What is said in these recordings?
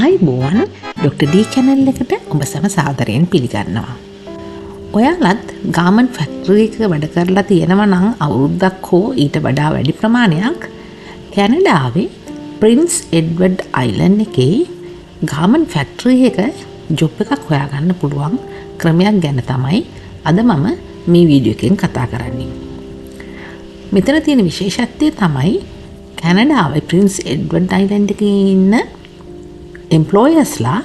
ආයිබෝවන් doctor ඩී channel එකට ඔබ සැම සාදරයෙන් පිළිගන්නවා. ඔයාලත් ගාමන්ට් ෆැක්ටරි එකක වැඩ කරලා තියෙනවා නම් අවුරුද්දක් හෝ ඊට වඩා වැඩි ප්‍රමාණයක් කැනඩාවේ ප්‍රින්ස් එඩ්වර්ඩ් අයිලන්ඩ් එකේ ගාමන්ට් ෆැක්ටරි එක ජොබ් එකක් හොයාගන්න පුළුවන් ක්‍රමයක් ගැන තමයි අද මම මේ වීඩියෝ එකෙන් කතා කරන්නේ. මෙතන තියෙන විශේෂත්වය තමයි කැනඩාවේ ප්‍රින්ස් එඩ්වර්ඩ් අයිලන්ඩ් එකේ ඉන්න එම්ප්ලොයර්ස්ලා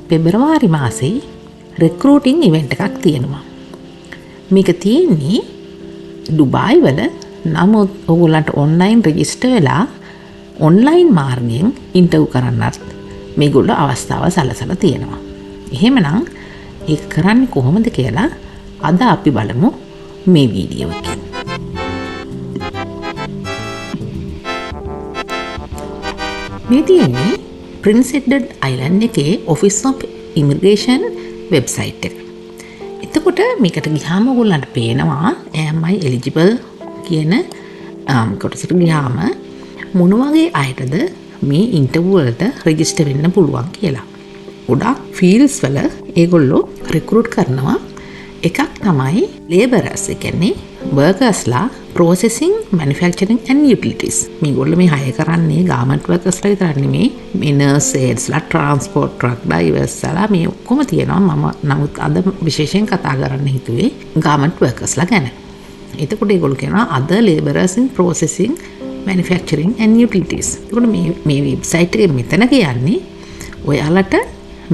පෙබරවාරි මාසේ රික්‍රූටින් ඉවෙන්ට් එකක් තියෙනවා. මේක තියෙන්නේ ඩුබායි වල. නමුත් ඔයගොල්ලන්ට ඔන්ලයින් රෙජිස්ටර් වෙලා ඔන්ලයින් මාර්ගයෙන් ඉන්ටර්වයුව කරන්නත් මේගොල්ලෝ අවස්ථාව සලසලා තියෙනවා. එහෙමනම් ඒක කරන්නේ කොහොමද කියලා අද අපි බලමු මේ වීඩියෝ එකේ. මේ තියෙන්නේ ප්‍රින්ස් එඩ්වර්ඩ් අයිලන්ඩ් එකේ ඔෆිස් ඔෆ් ඉමිග්‍රේෂන් වෙබ්සයිට් එක. එතකොට මේකට ගියාම ඔයගොල්ලන්ට පේනවා am I eligible කියන කොටසට ගියාම මොන වගේ අයටද මේ ඉන්ටර්විව් වලට රෙජිස්ටර් වෙන්න පුළුවන් කියලා. ගොඩක් ෆීල්ඩ්ස් වල ඒගොල්ලෝ රික්‍රූට් කරනවා. එකක් තමයි ලේබරර්ස්, ඒ කියන්නේ වර්කර්ස්ලා processing, manufacturing and utilities. මේගොල්ලෝ මේ හයර් කරන්නේ ගාමන්ට් වර්කර්ස්ලා විතරක් නෙමෙයි. මේ නර්සස්ලා, ට්‍රාන්ස්පෝර්ට් ට්‍රක් ඩ්‍රයිවර්ස්ලා මේ ඔක්කොම තියෙනවා. මම නමුත් අද විශේෂයෙන් කතා කරන්න හිතුවේ ගාමන්ට් වර්කර්ස්ලා ගැන. එතකොට ඒගොල්ලෝ කියනවා other laborers in processing, manufacturing and utilities. එතකොට මේ වෙබ්සයිට් එකේ මෙතන කියන්නේ ඔයාලට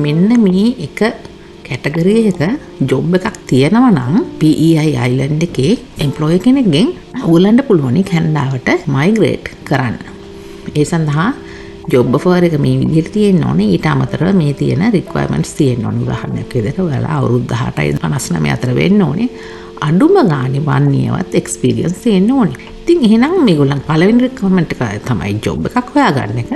මෙන්න මේ එක කැටගරි එක ජොබ් එකක් තියෙනවා නම් PEI අයිලන්ඩ් එකේ එම්ප්ලොයර් කෙනෙක්ගෙන් ඔයගොල්ලන්ට පුළුවන් කැනඩාවට මයිග්‍රේට් කරන්න. ඒ සඳහා ජොබ් ඔෆර් එක මේ විදිහට තියෙන්න ඕනේ. ඊට අමතරව මේ තියෙන රික්වයර්මන්ට්ස් තියෙන්න ඕනේ. උදාහරණයක් විදිහට ඔයාලා අවුරුදු 18යි 59 අතර වෙන්න ඕනේ. අඩුම ගානේ 1 yearවත් එක්ස්පීරියන්ස් තියෙන්න ඕනේ. ඉතින් එහෙනම් මේගොල්ලන් පළවෙනි රික්වයර්මන්ට් එක තමයි ජොබ් එකක් හොයාගන්න එක.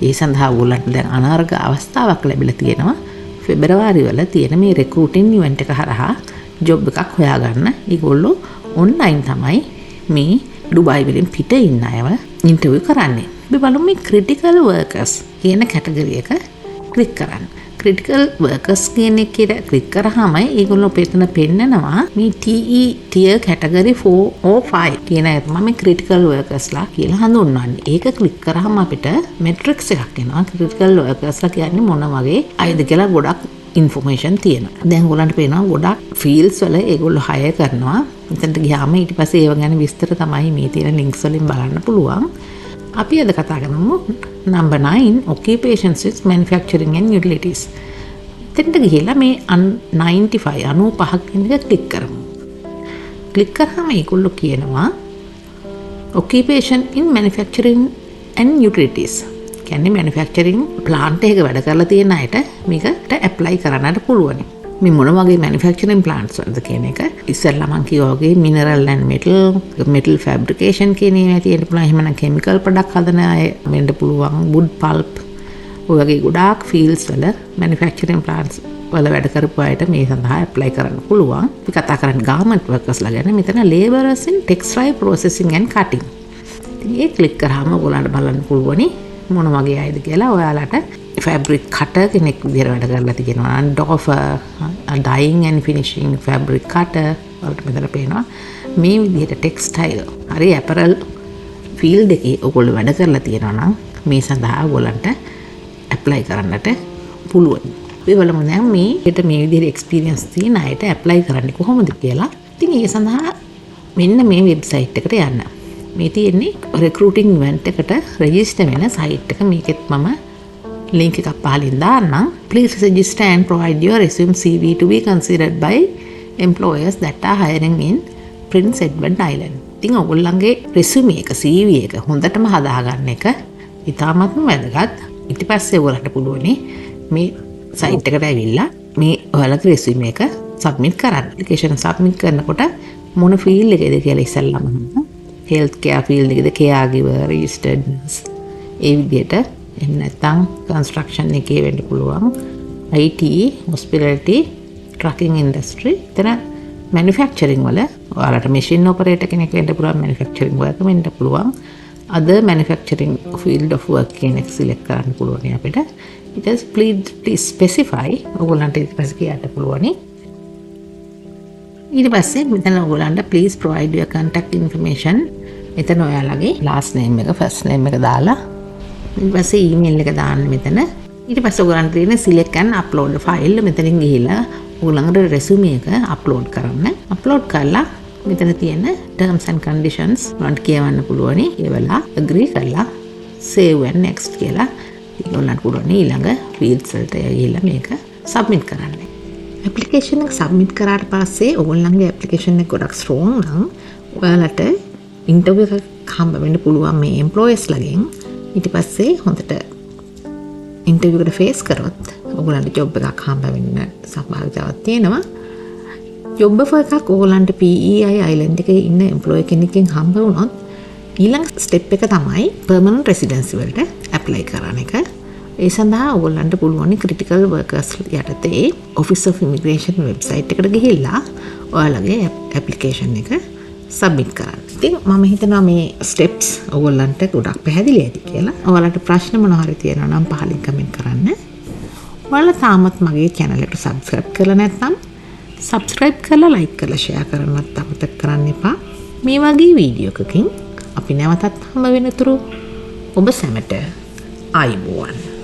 ඒ සඳහා ඔයගොල්ලන්ට දැන් අනාර්ග අවස්ථාවක් ලැබිලා තියෙනවා. ෆෙබරවාරි වල තියෙන මේ රික්‍රූටින් ඉවෙන්ට් එක හරහා ජොබ් එකක් හොයාගන්න. ඒගොල්ලෝ ඔන්ලයින් තමයි මේ ඩුබායි වලින් පිට ඉන්න අයව ඉන්ටර්විව් කරන්නේ. අපි බලමු මේ ක්‍රිටිකල් වර්කර්ස් කියන කැටගරි එක ක්ලික් කරන්න. ක්‍රිටිකල් වර්කර්ස් කියන එකේ ක්ලික් කරාම ඒගොල්ලෝ පෙතන පෙන්නනවා මේ TE tier category 4 or 5 කියන එක තමයි මේ ක්‍රිටිකල් වර්කර්ස්ලා කියලා හඳුන්වන්නේ. ඒක ක්ලික් කරාම අපිට මෙට්‍රික්ස් එකක් එනවා. ක්‍රිටිකල් වර්කර්ස්ලා කියන්නේ මොන වගේ අයද කියලා ගොඩක් ඉන්ෆර්මේෂන් තියෙනවා. දැන් ඔයගොල්ලන්ට පේනවා ගොඩක් ෆීල්ඩ්ස් වල ඒගොල්ලෝ හයර් කරනවා. එතනට ගියාම ඊට පස්සේ ඒව ගැන විස්තර තමයි මේ තියෙන ලින්ක්ස් වලින් බලන්න පුළුවන්. අපි අද කතා කරමු number 9 occupations with manufacturing and utilities. එතනට ගිහිල්ලා මේ 95 කියන එක ක්ලික් කරමු. ක්ලික් කරාම ඒගොල්ලෝ කියනවා occupation in manufacturing and utilities. කියන්නේ manufacturing plant එකක වැඩ කරලා තියෙන අයට මේකට apply කරන්නට පුළුවන්. මේ මොන වගේ manufacturing plants වලද කියන එක ඉස්සෙල්ලා මම කිව්වා වගේ mineral and metal fabrication කියන ඒවා තියෙන්න පුළුවන්. එහෙම නැත්නම් chemical product හදන අය වෙන්න පුළුවන්. wood pulp ඔය වගේ ගොඩාක් fields වල manufacturing plants වල වැඩ කරපු අයට මේ සඳහා apply කරන්න පුළුවන්. අපි කතා කරන්නේ garment workersලා ගැන. මෙතන laborers in textile processing and cutting. ඉතින් ඒ ක්ලික් කරාම ඔයගොල්ලන්ට බලන්න පුළුවනි මොන වගේ අයද කියලා. ඔයාලට fabric cutter කෙනෙක් විදිහට වැඩ කරලා තියෙනවා. doffer, dyeing and finishing fabric cutter වලට මෙතන පේනවා. මේ විදිහට textile හරි apparel field එකේ ඔයගොල්ලෝ වැඩ කරලා තියෙනවා නම් මේ සඳහා ඔයගොල්ලන්ට apply කරන්නට පුළුවන්. අපි බලමු දැන් මේකට මේ විදිහට experience තියෙන අයට apply කරන්නේ කොහොමද කියලා. ඉතින් ඒ සඳහා මෙන්න මේ වෙබ්සයිට් එකට යන්න. මේ තියෙන්නේ recruiting event එකට register වෙන site එක. මේකෙත් මම link එකක් පහලින් දාන්නම්. Please register and provide your resume CV to be considered by employers that are hiring in Prince Edward Island. ඉතින් ඔයගොල්ලන්ගේ resume එක CV එක හොඳටම හදාගන්න එක ඉතාමත්ම වැදගත්. ඊට පස්සේ ඔයාලට පුළුවන් මේ site එකට ඇවිල්ලා මේ ඔයාලගේ resume එක submit කරන්න. application submit කරනකොට මොන field එකේද කියලා ඉස්සෙල්ලාම health care field එකේද, caregiver, registered nurse, ඒ විදිහට එහෙම නැත්නම් construction එකේ වෙන්න පුළුවන්. IT, hospitality, trucking industry, එතන manufacturing වල ඔයාලට machine operator කෙනෙක් වෙන්න පුළුවන්, manufacturing worker වෙන්න පුළුවන්, other manufacturing field of work කියන එක select කරන්න පුළුවන් අපිට. ඊට පස්සේ please specify ඔයගොල්ලන්ට ඊට පස්සේ කියන්න පුළුවන්. ඊට පස්සේ මෙතන ඔයගොල්ලන්ට please provide your contact information. මෙතන ඔයාලගේ last name එක first name එක දාලා ඊට පස්සේ email එක දාන්න මෙතන. ඊට පස්සේ ඔයගොල්ලන්ට තියෙන select and upload file මෙතනින් ගිහිලා ඔයගොල්ලන්ගේ resume එක upload කරන්න. upload කරලා මෙතන තියෙන terms and conditions ඔයාලට කියවන්න පුළුවන්. ඒවලා agree කරලා save and next කියලා ඔයාලට පුළුවන් ඊළඟ fields වලට ගිහිල්ලා මේක submit කරන්න. application එක submit කරාට පස්සේ ඔයගොල්ලන්ගේ application එක ගොඩක් strong නම් ඔයාලට interview එකක් හම්බ වෙන්න පුළුවන් මේ employers ලගෙන්. ඊට පස්සේ හොඳට interview එකට face කරොත් ඔයගොල්ලන්ට job එකක් හම්බ වෙන්න සම්භාවිතාවක් තියෙනවා. job offer එකක් ඔයගොල්ලන්ට PEI island එකේ ඉන්න employee කෙනෙක්ගෙන් හම්බ වුණොත් ඊළඟ step එක තමයි permanent residency වලට apply කරන එක. ඒ සඳහා ඔයගොල්ලන්ට පුළුවන් critical workers යටතේ Office of Immigration website එකට ගිහිල්ලා ඔයාලගේ application එක submit කරන්න. ඉතින් මම හිතනවා මේ steps ඔයගොල්ලන්ට ගොඩක් පැහැදිලි ඇති කියලා. ඔයාලට ප්‍රශ්න මොනවා හරි තියෙනවා නම් පහලින් comment කරන්න. ඔයාලා තාමත් මගේ channel එකට subscribe කරලා නැත්නම් subscribe කරලා like කරලා share කරන්නත් අමතක කරන්න එපා. මේ වගේ වීඩියෝ එකකින් අපි නැවතත් හම්බ වෙනතුරු ඔබ සැමට ආයුබෝවන්.